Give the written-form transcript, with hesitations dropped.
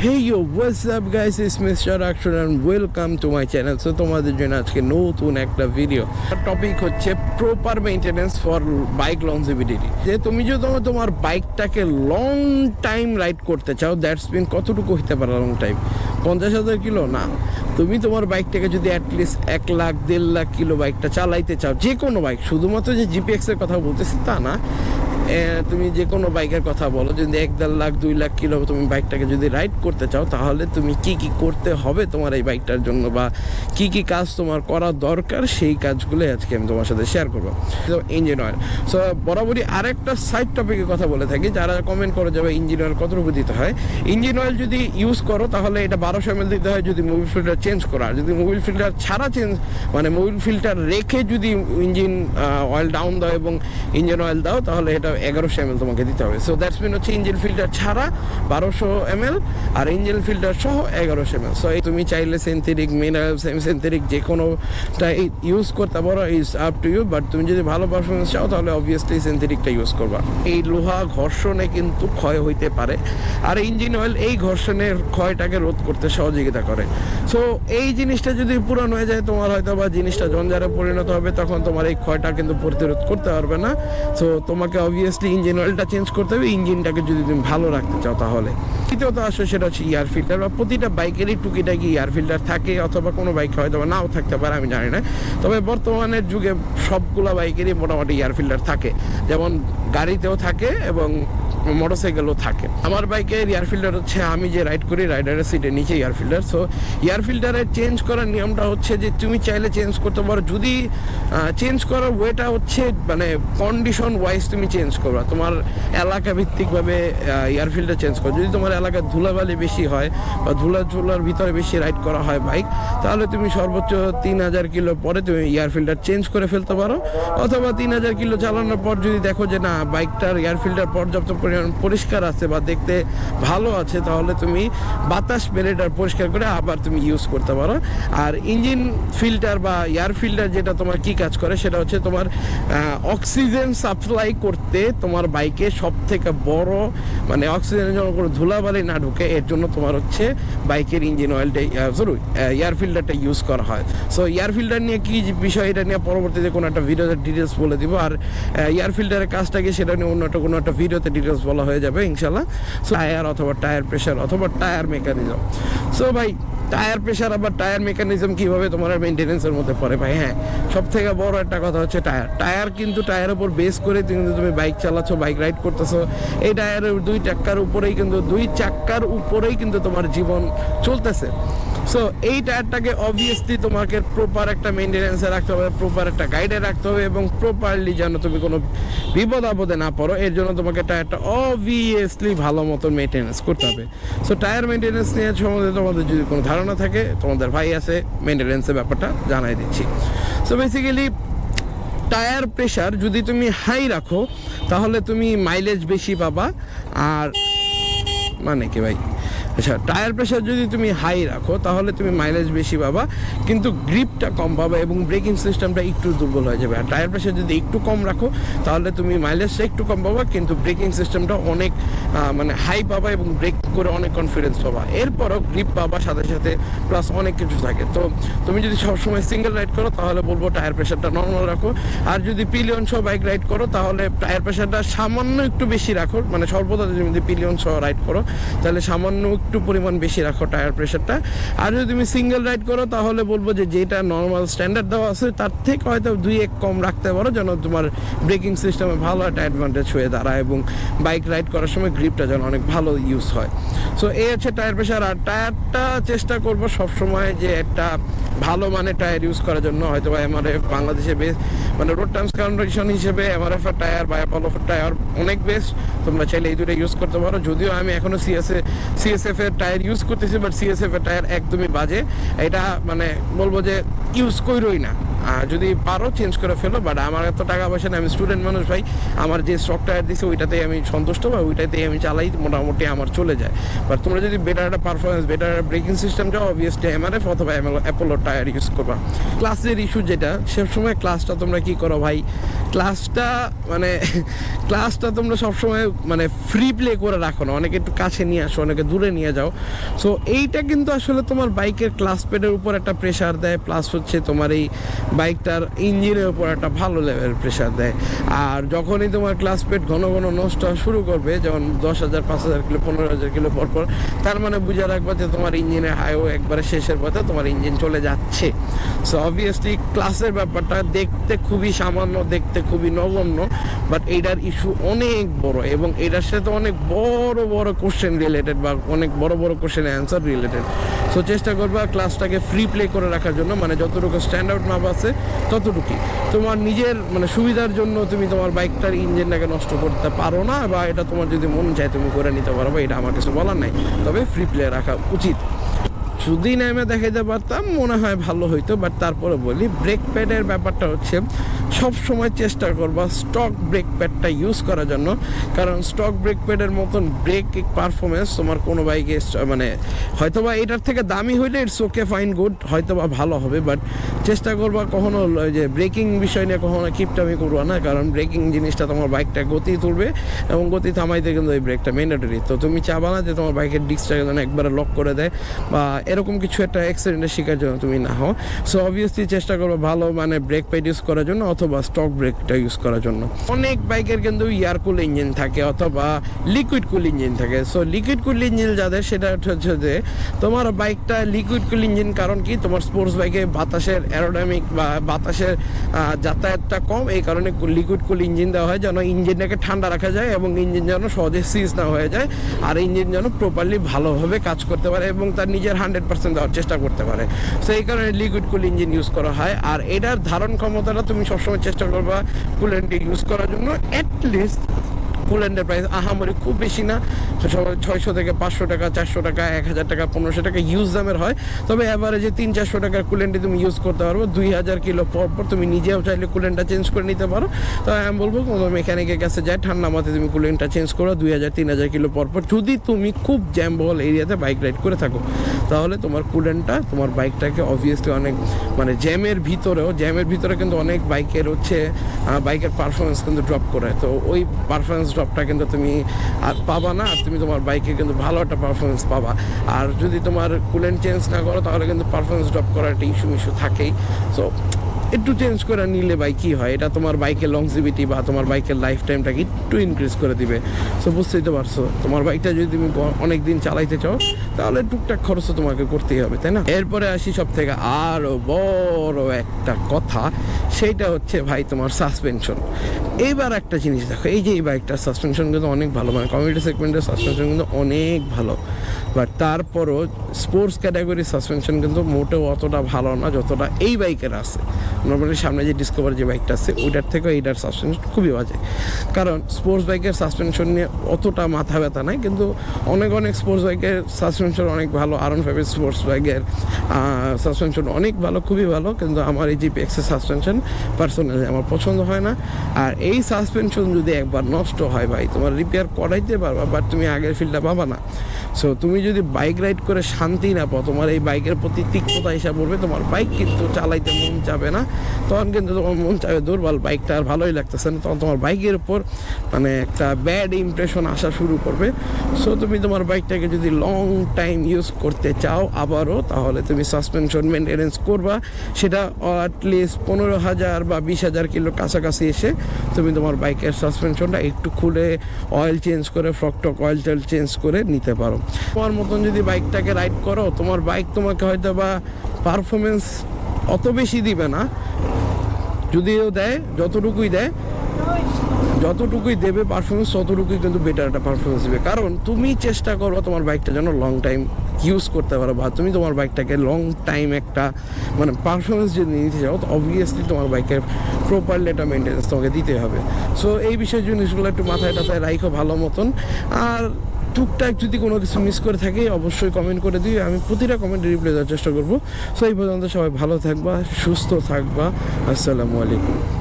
Hey yo, what's up guys, it's Mr. Akshan and welcome to my channel. So তোমাদের জন্য আজকে নতুন একটা ভিডিও। টপিক হচ্ছে proper maintenance for bike longevity. যে তুমি যদি তোমার বাইকটাকে লং টাইম রাইড করতে চাও, দ্যাটস মিন কতটুকু হতে পারে লং টাইম? 50,000 কিলো না, তুমি তোমার বাইকটাকে যদি অ্যাটলিস্ট 1 লাখ 1.5 লাখ কিলো বাইকটা চালাইতে চাও, যে কোনো বাইক, শুধুমাত্র যে জিপিএক্স এর কথা বলতেছি তা না, তুমি যে কোনো বাইকের কথা বলো, যদি 1.5 লাখ 2 লাখ কিলো তুমি বাইকটাকে যদি রাইড করতে চাও, তাহলে তুমি কি কি করতে হবে তোমার এই বাইকটার জন্য, বা কি কি কাজ তোমার করা দরকার, সেই কাজগুলো আজকে আমি তোমার সাথে শেয়ার করবো। Engine oil. সো বরাবরই আরেকটা সাইড টপিকের কথা বলে থাকি, যারা কমেন্ট করে যাবে ইঞ্জিন অয়েল কতটুকু দিতে হয়। ইঞ্জিন অয়েল যদি ইউজ করো তাহলে এটা 1200 ml দিতে হয় যদি মোবিল ফিল্টার চেঞ্জ করা। আর যদি মোবিল ফিল্টার ছাড়া চেঞ্জ, মানে মোবিল ফিল্টার রেখে যদি ইঞ্জিন অয়েল ডাউন দাও এবং ইঞ্জিন অয়েল দাও, তাহলে এটা 1100 ml তোমাকে দিতে হবে। সো দ্যাটস মিন হচ্ছে ইঞ্জিন ফিল্টার ছাড়া 1200 ml আর ইঞ্জিন ফিল্টার সহ 1100 ml। সো তুমি চাইলে সিনথেটিক, মিনারেল, সেমি সিনথেটিক যে কোনোটা ইউজ করতে পারো, is up to you. But তুমি যদি ভালো পারফরমেন্স চাও তাহলে অবভিয়াসলি সিনথেটিকটা ইউজ করবা। এই লোহা ঘর্ষণে কিন্তু ক্ষয় হইতে পারে, আর ইঞ্জিন অয়েল এই ঘর্ষণের ক্ষয়টাকে রোধ করতে সহযোগিতা করে। সো এই জিনিসটা যদি পুরানো হয়ে যায়, তোমার হয়তো বা জিনিসটা জঞ্জারে পরিণত হবে, তখন তোমার এই ক্ষয়টা কিন্তু প্রতিরোধ করতে পারবে না। সো তোমাকে অবভিয়াসলি ইঞ্জিন অয়েলটা চেঞ্জ করতে হবে, ইঞ্জিনটাকে যদি তুমি ভালো রাখতে চাও। তাহলে দ্বিতীয়ত আসলে সেটা হচ্ছে এয়ার ফিল্টার, বা প্রতিটা বাইকেরই টুকিটাকি এয়ার ফিল্টার থাকে, অথবা কোনো বাইক হয়তো বা নাও থাকতে পারে, আমি জানি না। তবে বর্তমানের যুগে সবগুলা বাইকেরই মোটামুটি এয়ার ফিল্টার থাকে, যেমন গাড়িতেও থাকে এবং মোটরসাইকেলও থাকে। আমার বাইকের এয়ার ফিল্টার হচ্ছে, আমি যে রাইড করি রাইডারের সিটের নিচে এয়ার ফিল্টার। সো এয়ার ফিল্টারের চেঞ্জ করার নিয়মটা হচ্ছে যে তুমি চাইলে চেঞ্জ করতে পারো, যদি চেঞ্জ করার ওয়েটা হচ্ছে মানে কন্ডিশন ওয়াইজ তুমি চেঞ্জ করবা, তোমার এলাকা ভিত্তিকভাবে এয়ার ফিল্টার চেঞ্জ করো। যদি তোমার এলাকায় ধুলাবালি বেশি হয় বা ধুলার ভিতরে বেশি রাইড করা হয় বাইক, তাহলে তুমি সর্বোচ্চ 3000 কিলো পরে তুমি এয়ার ফিল্টার চেঞ্জ করে ফেলতে পারো। অথবা 3000 কিলো চালানোর পর যদি দেখো যে না, বাইকটার এয়ার ফিল্টার পর্যাপ্ত পরিষ্কার আছে বা দেখতে ভালো আছে, তাহলে তুমি বাতাস বেরেটার পরিষ্কার করে আবার তুমি ইউজ করতে পারো। আর ইঞ্জিন ফিল্টার বা এয়ার ফিল্টার যেটা তোমার কি কাজ করে, সেটা হচ্ছে তোমার অক্সিজেন সাপ্লাই করতে তোমার বাইকে সব থেকে বড়, মানে অক্সিজেনের জন্য কোনো ধুলাবালি না ঢুকে, এর জন্য তোমার হচ্ছে বাইকের ইঞ্জিন অয়েলটা এয়ার ফিল্টারটা ইউজ করা হয়। সো এয়ার ফিল্টার নিয়ে কি বিষয়, এটা নিয়ে পরবর্তীতে কোনো একটা ভিডিওতে ডিটেলস বলে দিব। আর এয়ার ফিল্টারের কাজটা কি, সেটা নিয়ে অন্য কোনো একটা ভিডিওতে ডিটেলস বলা হয়ে যাবে ইনশাল্লাহ। সো টায়ার অথবা টায়ার প্রেশার অথবা টায়ার মেকানিজম। সো ভাই, টায়ার প্রেশার আবার টায়ার মেকানিজম কীভাবে তোমার মেনটেনেন্সের মধ্যে পড়ে ভাই? হ্যাঁ, সব থেকে বড় একটা কথা হচ্ছে টায়ার কিন্তু টায়ারের উপর বেস করে কিন্তু তুমি বাইক চালাচ্ছ, বাইক রাইড করতেছো। এই টায়ারের দুই চাক্কার উপরেই কিন্তু তোমার জীবন চলতেছে। সো এই টায়ারটাকে অবভিয়াসলি তোমাকে প্রপার একটা মেনটেনেন্সে রাখতে হবে, প্রপার একটা গাইডে রাখতে হবে, এবং প্রপারলি যেন তুমি কোনো বিপদ আপদে না পড়ো, এর জন্য তোমাকে টায়ারটা অবভিয়াসলি ভালো মতো মেনটেনেন্স করতে হবে। সো টায়ার মেনটেনেন্স নিয়ে সম্বন্ধে তোমাদের যদি কোনো ধারণা থাকে, তোমাদের ভাই আছে, মেনটেনেন্সের ব্যাপারটা জানাই দিচ্ছি। সো বেসিক্যালি টায়ার প্রেশার যদি তুমি হাই রাখো, তাহলে তুমি মাইলেজ বেশি পাবা। আর মানে কি ভাই, আচ্ছা, টায়ার প্রেশার যদি তুমি হাই রাখো তাহলে তুমি মাইলেজ বেশি পাবা, কিন্তু গ্রিপটা কম পাবা এবং ব্রেকিং সিস্টেমটা একটু দুর্বল হয়ে যাবে। আর টায়ার প্রেশার যদি একটু কম রাখো, তাহলে তুমি মাইলেজটা একটু কম পাবা, কিন্তু ব্রেকিং সিস্টেমটা অনেক মানে হাই পাবা এবং ব্রেক করে অনেক কনফিডেন্স পাবা। এরপরও গ্রিপ পাবা সাথে সাথে, প্লাস অনেক কিছু থাকে। তো তুমি যদি সবসময় সিঙ্গেল রাইড করো, তাহলে বলবো টায়ার প্রেশারটা নর্মাল রাখো। আর যদি পিলিয়ন সহ বাইক রাইড করো, তাহলে টায়ার প্রেশারটা সামান্য একটু বেশি রাখো, মানে সর্বদা যদি পিলিয়ন সহ রাইড করো, তাহলে সামান্য একটু পরিমাণ বেশি রাখো টায়ার প্রেশারটা। আর যদি তুমি সিঙ্গেল রাইড করো, তাহলে বলবো যে যেটা নর্মাল স্ট্যান্ডার্ড দেওয়া আছে তার থেকে হয়তো 2-1 কম রাখতে পারো, যেন তোমার ব্রেকিং সিস্টেমে ভালো একটা অ্যাডভান্টেজ হয়ে দাঁড়ায় এবং বাইক রাইড করার সময় গ্রিপটা যেন অনেক ভালো ইউজ হয়। সো এই হচ্ছে টায়ার প্রেশার। আর টায়ারটা চেষ্টা করবো সবসময় যে একটা ভালো মানে টায়ার ইউজ করার জন্য। হয়তো বা এমআরএফ বাংলাদেশে বেস্ট, মানে রোড টার্মস কন্ডিশন হিসেবে এমআরএফ এর টায়ার বা অ্যাপোলো টায়ার অনেক বেস্ট, তোমরা চাইলে এই দুটো ইউজ করতে পারো। যদিও আমি এখনো সিএসএফ এর টায়ার ইউজ করতেছি, বাট সিএসএফ এর টায়ার একদমই বাজে। এটা মানে বলবো যে ইউজ করোই না, যদি পারো চেঞ্জ করে ফেলো, বাট আমার এত টাকা পয়সা না, আমি স্টুডেন্ট মানুষ ভাই, আমার যে স্টক টায়ার দিছে ওইটাতেই আমি সন্তুষ্ট বা ওইটাতেই আমি চালাই, মোটামুটি আমার চলে যায়। বাট তোমরা যদি বেটার একটা পারফরমেন্স, বেটার ব্রেকিং সিস্টেম চাও, অবভিয়াসলি এমআরএফ অথবা অ্যাপোলো টায়ার ইউজ করবা। ক্লাসের ইস্যু যেটা, সবসময় ক্লাসটা তোমরা কি করো ভাই, ক্লাসটা তোমরা সবসময় মানে ফ্রি প্লে করে রাখো না, অনেকে একটু কাছে নিয়ে আসো, অনেকে দূরে নিয়ে যাও। সো এইটা কিন্তু আসলে তোমার বাইকের ক্লাস প্যাডের উপর একটা প্রেশার দেয়, প্লাস হচ্ছে তোমার এই বাইকটার ইঞ্জিনের উপর একটা ভালো লেভেলের প্রেশার দেয়। আর যখনই তোমার ক্লাস প্যাড ঘন ঘন নষ্ট হওয়া শুরু করবে, যেমন 10,000, 5,000 কিলো, 15,000 কিলো পরপর, তার মানে বুঝে রাখবা যে তোমার ইঞ্জিনের হাইও একবারে শেষের পথে, তোমার ইঞ্জিন চলে যাচ্ছে। সো অবভিয়াসলি ক্লাসের ব্যাপারটা দেখতে খুবই সামান্য, দেখতে খুবই নগণ্য, বাট এইটার ইস্যু অনেক বড়, এবং এটার সাথে অনেক বড় বড় কোশ্চেন রিলেটেড বা অনেক বড় বড় কোশ্চেন অ্যান্সার রিলেটেড। সো চেষ্টা করবা ক্লাসটাকে ফ্রি প্লে করে রাখার জন্য, মানে যতটুকু স্ট্যান্ড আউট মাপ আছে ততটুকুই। তোমার নিজের মানে সুবিধার জন্য তুমি তোমার বাইকটার ইঞ্জিনটাকে নষ্ট করতে পারো না, বা এটা তোমার যদি মন চায় তুমি করে নিতে পারো, বা এটা আমার কিছু বলার নাই, তবে ফ্রি প্লে রাখা উচিত। যদি নামে দেখাইতে পারতাম মনে হয় ভালো হইতো, বাট তারপরে বলি ব্রেক প্যাডের ব্যাপারটা হচ্ছে সব সময় চেষ্টা করবা স্টক ব্রেক প্যাডটা ইউজ করার জন্য, কারণ স্টক ব্রেক প্যাডের মতন ব্রেক পারফরমেন্স তোমার কোনো বাইকে মানে হয়তোবা এটার থেকে দামি হইলে ইটস ওকে ফাইন গুড, হয়তোবা ভালো হবে, বাট চেষ্টা করবা কখনো যে ব্রেকিং বিষয় নিয়ে কখনো কিপটামি করবা না, কারণ ব্রেকিং জিনিসটা তোমার বাইকটা গতি তুলবে, এবং গতি থামাইতে কিন্তু এই ব্রেকটা ম্যান্ডেটরি। তো তুমি চাবা না যে তোমার বাইকের ডিস্কটাকে যেন একবারে লক করে দেয় বা এরকম কিছু একটা অ্যাক্সিডেন্টের শিকার জন্য তুমি না হও। সো অবভিয়াসলি চেষ্টা করবো ভালো মানে ব্রেক প্যাড ইউজ করার জন্য, অথবা স্টক ব্রেকটা ইউজ করার জন্য। অনেক বাইকের কিন্তু এয়ার কুল ইঞ্জিন থাকে অথবা লিকুইড কুল ইঞ্জিন থাকে। সো লিকুইড কুল ইঞ্জিন যাদের, সেটা হচ্ছে যে তোমার বাইকটা লিকুইড কুল ইঞ্জিন, কারণ কি তোমার স্পোর্টস বাইকে বাতাসের অ্যারোডাইনামিক বা বাতাসের যাতায়াতটা কম, এই কারণে লিকুইড কুল ইঞ্জিন দেওয়া হয় যেন ইঞ্জিনটাকে ঠান্ডা রাখা যায় এবং ইঞ্জিন যেন সহজে সিজ না হয়ে যায়, আর ইঞ্জিন যেন প্রপারলি ভালোভাবে কাজ করতে পারে এবং তার নিজের 100% দেওয়ার চেষ্টা করতে পারে। সো এই কারণে লিকুইড কুল ইঞ্জিন ইউজ করা হয়। আর এটার ধারণ ক্ষমতাটা তুমি সবসময় চেষ্টা করবা কুলেন্ট ইউজ করার জন্য, অ্যাটলিস্ট কুলেন্টের প্রাইস আহামরি খুব বেশি না, 600 থেকে 500 টাকা, 400 টাকা, 1000 টাকা, 1500 টাকা ইউজ দামের হয়। তবে অ্যাভারেজে 300-400 টাকার কুলেন্টে তুমি ইউজ করতে পারবো। 2000 কিলো পর তুমি নিজেও চাইলে কুলেন্টটা চেঞ্জ করে নিতে পারো। তো আমি বলবো কোনো মেকানিকের কাছে যায়, ঠান্ডা মাথায় তুমি কুলেন্টটা চেঞ্জ করো 2000-3000 কিলো পর। যদি তুমি খুব জ্যামবহল এরিয়াতে বাইক রাইড করে থাকো, তাহলে তোমার কুলেন্টটা তোমার বাইকটাকে অবভিয়াসলি অনেক মানে জ্যামের ভিতরে কিন্তু অনেক বাইকের হচ্ছে বাইকের পারফরমেন্স কিন্তু ড্রপ করে। তো ওই পারফরমেন্স ড্রপটা কিন্তু তুমি আর পাবা না, আর তুমি তোমার বাইকে কিন্তু ভালো একটা পারফরমেন্স পাবা। আর যদি তোমার কুলেন্ট চেঞ্জ না করো, তাহলে কিন্তু পারফরমেন্স ড্রপ করার একটা ইস্যু থাকেই। সো একটু চেঞ্জ করে নিলে ভাই কী হয়, এটা তোমার বাইকের লংজিভিটি বা তোমার বাইকের লাইফ টাইমটাকে একটু ইনক্রিজ করে দিবে। সো বুঝতেই তো পারছো, তোমার বাইকটা যদি তুমি অনেক দিন চালাইতে চাও, তাহলে টুকটাক খরচও তোমাকে করতেই হবে, তাই না? এরপরে আসি সব থেকে আরও বড় একটা কথা, সেইটা হচ্ছে ভাই তোমার সাসপেনশন। এইবার একটা জিনিস দেখো, এই যে এই বাইকটার সাসপেনশন কিন্তু অনেক ভালো, মানে কমিউনিটি সেগমেন্টের সাসপেনশন কিন্তু অনেক ভালো, বাট তারপরও স্পোর্টস ক্যাটাগরির সাসপেনশন কিন্তু মোটেও অতটা ভালো না যতটা এই বাইকের আছে। নর্মালি সামনে যে ডিসকভার যে বাইকটা আছে ওইটার থেকে এইটার সাসপেনশন খুবই বাজে, কারণ স্পোর্টস বাইকের সাসপেনশন নিয়ে অতটা মাথা ব্যথা নাই, কিন্তু অনেক স্পোর্টস বাইকের সাসপেনশন অনেক ভালো। R15 স্পোর্টস বাইকের সাসপেনশন অনেক ভালো, খুবই ভালো, কিন্তু আমার এই GPX-এর সাসপেনশন পার্সোনালি আমার পছন্দ হয় না। আর এই সাসপেনশন যদি একবার নষ্ট হয় ভাই, তোমার রিপেয়ার করাইতে পারবা, বাট তুমি আগের ফিলটা পাবা না। সো তুমি যদি বাইক রাইড করে শান্তি না পাও, তোমার এই বাইকের প্রতি তিক্ততা হিসাব পড়বে, তোমার বাইক কিন্তু চালাইতে মন চাবে না, তখন কিন্তু তোমার মন চাবে দুর্বল, বাইকটা আর ভালোই লাগতেছে না, তখন তোমার বাইকের উপর মানে একটা ব্যাড ইমপ্রেশন আসা শুরু করবে। সো তুমি তোমার বাইকটাকে যদি লং টাইম ইউজ করতে চাও আবারও, তাহলে তুমি সাসপেনশন মেনটেনেন্স করবা, সেটা অ্যাটলিস্ট 15,000 বা 20,000 কিলোর কাছাকাছি এসে তুমি তোমার বাইকের সাসপেনশনটা একটু খুলে অয়েল চেঞ্জ করে, ফ্রকটক অয়েল টেল চেঞ্জ করে নিতে পারো। তোমার মতন যদি বাইকটাকে রাইড করো, তোমার বাইক তোমাকে হয়তো বা পারফরমেন্স অত বেশি দিবে না, যদিও দেয়, যতটুকুই দেবে পারফরমেন্স, ততটুকুই কিন্তু বেটার একটা পারফরমেন্স দেবে। কারণ তুমি চেষ্টা করো তোমার বাইকটা যেন লং টাইম ইউজ করতে পারো, বা তুমি তোমার বাইকটাকে লং টাইম একটা মানে পারফরমেন্স যদি নিতে চাও, তো অবভিয়াসলি তোমার বাইকের প্রপারলি একটা মেনটেন্যান্স তোমাকে দিতে হবে। সো এই বিষয় জিনিসগুলো একটু মাথায় রাখো ভালো মতন। আর টুকটাক যদি কোনো কিছু মিস করে থাকি অবশ্যই কমেন্ট করে দিই, আমি প্রতিটা কমেন্টে রিপ্লাই দেওয়ার চেষ্টা করবো। সো এই পর্যন্ত সবাই ভালো থাকবা, সুস্থ থাকবা। আসসালামু আলাইকুম।